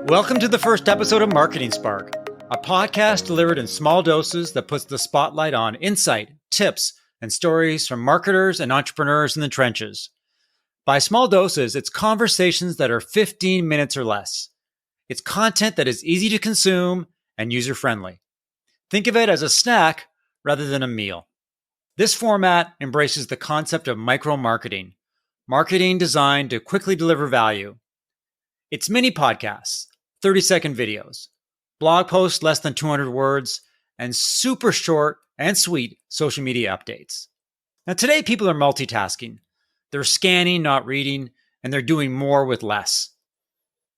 Welcome to the first episode of Marketing Spark, a podcast delivered in small doses that puts the spotlight on insight, tips, and stories from marketers and entrepreneurs in the trenches. By small doses, it's conversations that are 15 minutes or less. It's content that is easy to consume and user-friendly. Think of it as a snack rather than a meal. This format embraces the concept of micro-marketing, marketing designed to quickly deliver value. It's mini podcasts, 30-second videos, blog posts less than 200 words, and super short and sweet social media updates. Now, today people are multitasking. They're scanning, not reading, and they're doing more with less.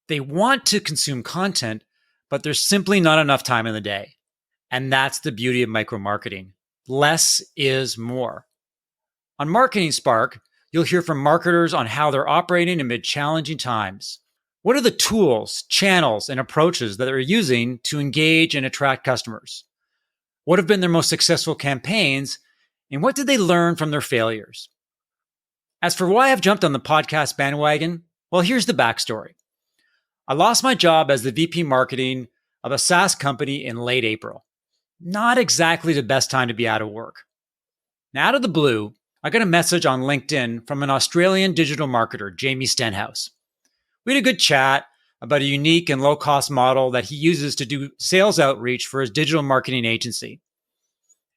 They want to consume content, but there's simply not enough time in the day. And that's the beauty of micro-marketing. Less is more. On Marketing Spark, you'll hear from marketers on how they're operating amid challenging times. What are the tools, channels, and approaches that they're using to engage and attract customers? What have been their most successful campaigns, and what did they learn from their failures? As for why I've jumped on the podcast bandwagon, well, here's the backstory. I lost my job as the VP marketing of a SaaS company in late April. Not exactly the best time to be out of work. Now, out of the blue, I got a message on LinkedIn from an Australian digital marketer, Jamie Stenhouse. We had a good chat about a unique and low-cost model that he uses to do sales outreach for his digital marketing agency.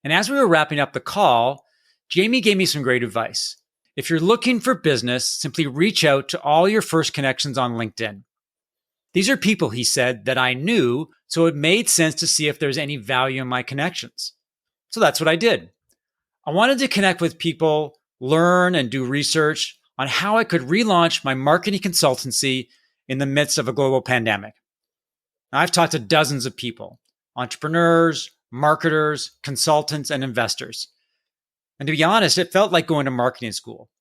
And as we were wrapping up the call, Jamie gave me some great advice. If you're looking for business, simply reach out to all your first connections on LinkedIn. These are people, he said, that I knew, so it made sense to see if there's any value in my connections. So that's what I did. I wanted to connect with people, learn and do research on how I could relaunch my marketing consultancy in the midst of a global pandemic. Now, I've talked to dozens of people, entrepreneurs, marketers, consultants, and investors. And to be honest, it felt like going to marketing school.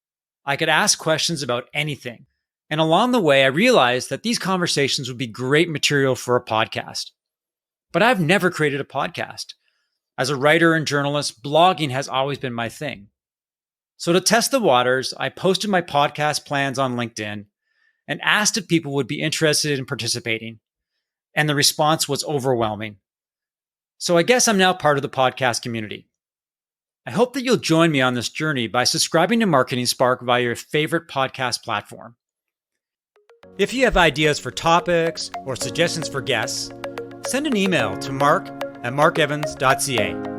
I could ask questions about anything. And along the way, I realized that these conversations would be great material for a podcast. But I've never created a podcast. As a writer and journalist, blogging has always been my thing. So to test the waters, I posted my podcast plans on LinkedIn and asked if people would be interested in participating. And the response was overwhelming. So I guess I'm now part of the podcast community. I hope that you'll join me on this journey by subscribing to Marketing Spark via your favorite podcast platform. If you have ideas for topics or suggestions for guests, send an email to mark@markevans.ca.